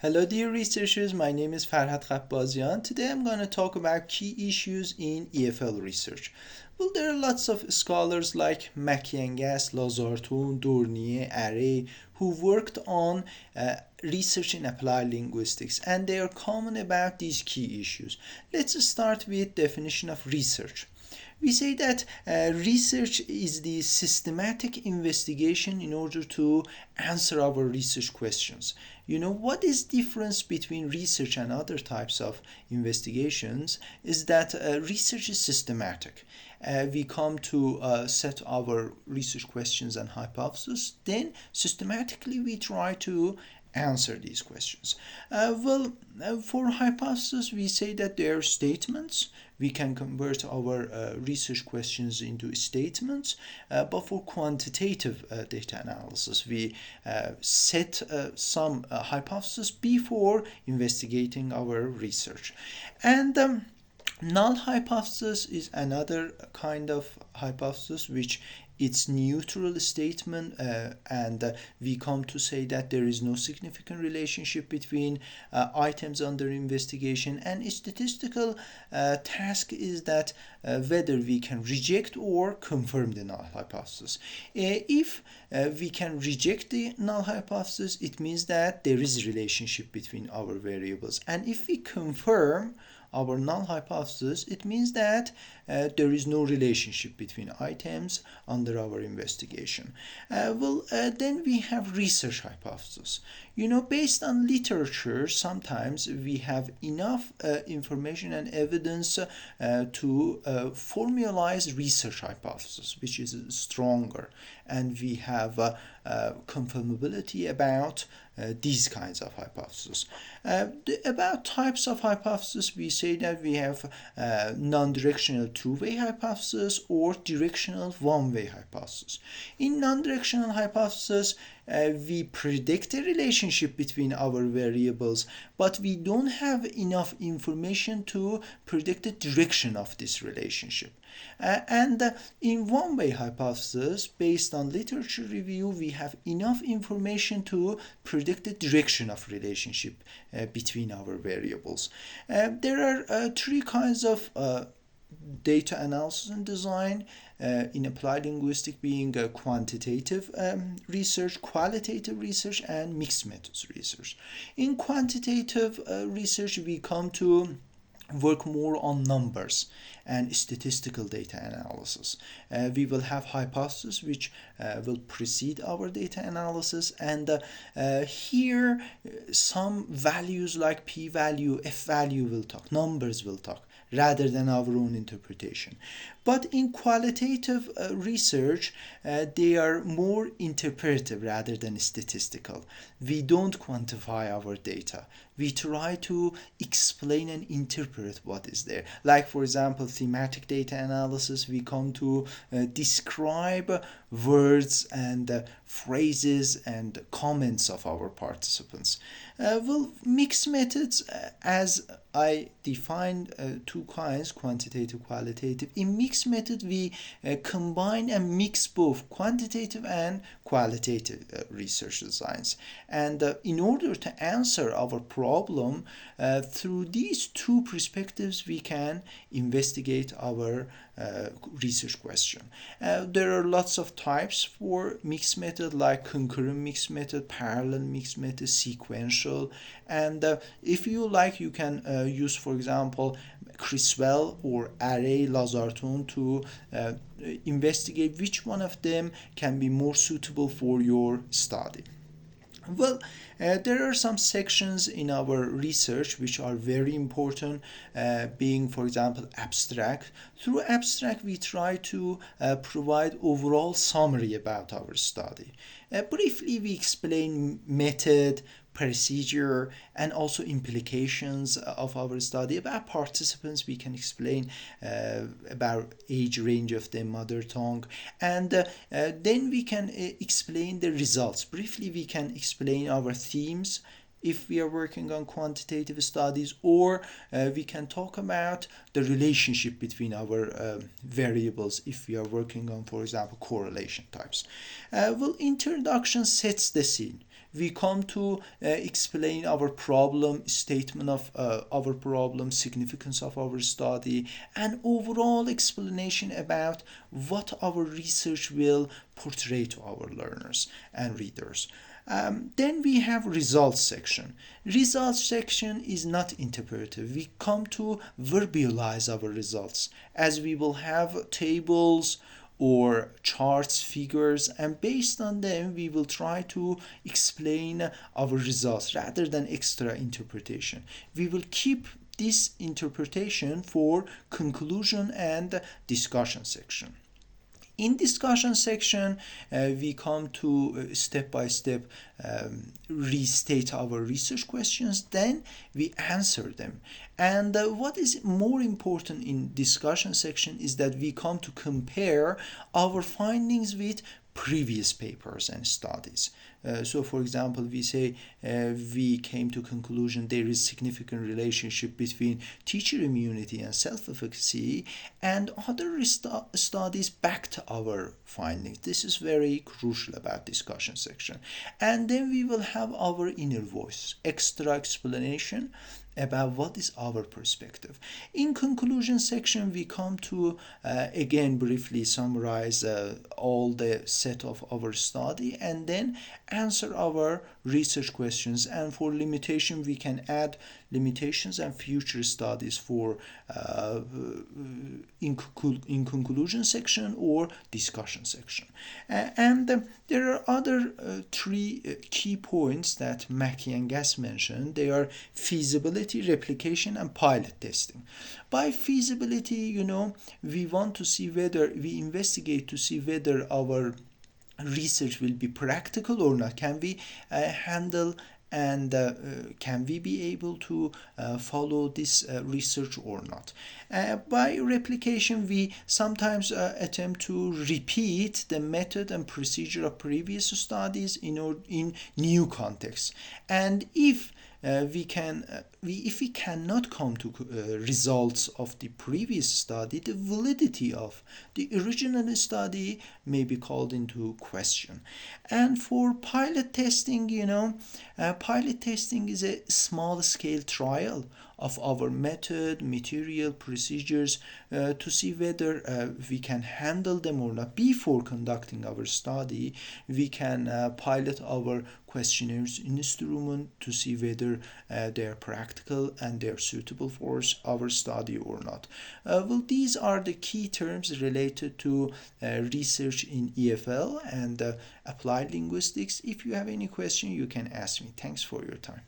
Hello dear researchers, my name is Farhad Khabazian. Today I'm going to talk about key issues in EFL research. Well, there are lots of scholars like Makiengas, Lazartun, Dornier, Array who worked on research in applied linguistics, and they are common about these key issues. Let's start with definition of research. We say that research is the systematic investigation in order to answer our research questions. What is difference between research and other types of investigations is that research is systematic. We come to set our research questions and hypotheses, then systematically we try to answer these questions. For hypotheses, we say that they are statements. We can convert our research questions into statements, but for quantitative data analysis, we set some hypotheses before investigating our research. And null hypothesis is another kind of hypothesis which it's neutral statement, and we come to say that there is no significant relationship between items under investigation, and a statistical task is that whether we can reject or confirm the null hypothesis. If we can reject the null hypothesis, it means that there is a relationship between our variables, and if we confirm our null hypothesis, it means that there is no relationship between items under our investigation. Then we have research hypothesis. Based on literature, sometimes we have enough information and evidence to formalize research hypothesis, which is stronger, and we have confirmability about these kinds of hypotheses. About types of hypothesis, we say that we have non-directional two-way hypothesis or directional one-way hypothesis. In non-directional hypothesis, we predict a relationship between our variables, but we don't have enough information to predict the direction of this relationship. And in one-way hypothesis, based on literature review, we have enough information to predict the direction of relationship between our variables. There are three kinds of data analysis and design in applied linguistics, being quantitative research, qualitative research, and mixed methods research. In quantitative research, we come to work more on numbers and statistical data analysis. We will have hypotheses which will precede our data analysis, and here some values like p-value, f-value will talk, numbers will talk, rather than our own interpretation. But in qualitative research, they are more interpretive rather than statistical. We don't quantify our data. We try to explain and interpret what is there. Like, for example, thematic data analysis, we come to describe words and phrases and comments of our participants. Mixed methods, as I defined two kinds, quantitative, qualitative. In mixed method, we combine and mix both quantitative and qualitative research designs. And in order to answer our problem through these two perspectives, we can investigate our research question. There are lots of types for mixed method, like concurrent mixed method, parallel mixed method, sequential, and if you like, you can use, for example, Criswell or Array, Lazartun to investigate which one of them can be more suitable for your study. There are some sections in our research which are very important, being, for example, abstract. Through abstract, we try to provide overall summary about our study. Briefly, we explain method, procedure, and also implications of our study. About participants, we can explain about age range of their mother tongue, and then we can explain the results. Briefly, we can explain our themes if we are working on quantitative studies, or we can talk about the relationship between our variables if we are working on, for example, correlation types. Introduction sets the scene. We come to explain our problem, statement of our problem, significance of our study, and overall explanation about what our research will portray to our learners and readers. Then we have results section. Results section is not interpretive. We come to verbalize our results, as we will have tables or charts, figures, and based on them we will try to explain our results rather than extra interpretation. We will keep this interpretation for conclusion and discussion section. In discussion section, we come to step by step restate our research questions, then we answer them. And what is more important in discussion section is that we come to compare our findings with previous papers and studies. So for example, we say we came to conclusion there is significant relationship between teacher immunity and self-efficacy, and other studies backed our findings. This is very crucial about discussion section. And then we will have our inner voice, extra explanation about what is our perspective. In conclusion section, we come to again briefly summarize all the set of our study and then answer our research questions. And for limitation, we can add limitations and future studies for in conclusion section or discussion section. And there are other three key points that Mackey and Gass mentioned. They are feasibility, replication, and pilot testing. By feasibility, we want to see whether we investigate to see whether our research will be practical or not. Can we handle and can we be able to follow this research or not? By replication, we sometimes attempt to repeat the method and procedure of previous studies in new contexts. And if we cannot come to results of the previous study, the validity of the original study may be called into question. And for pilot testing, pilot testing is a small scale trial of our method, material, procedures to see whether we can handle them or not. Before conducting our study, we can pilot our questionnaires instrument to see whether they are practical and they are suitable for our study or not. Well, these are the key terms related to research in EFL and applied linguistics. If you have any question, you can ask me. Thanks for your time.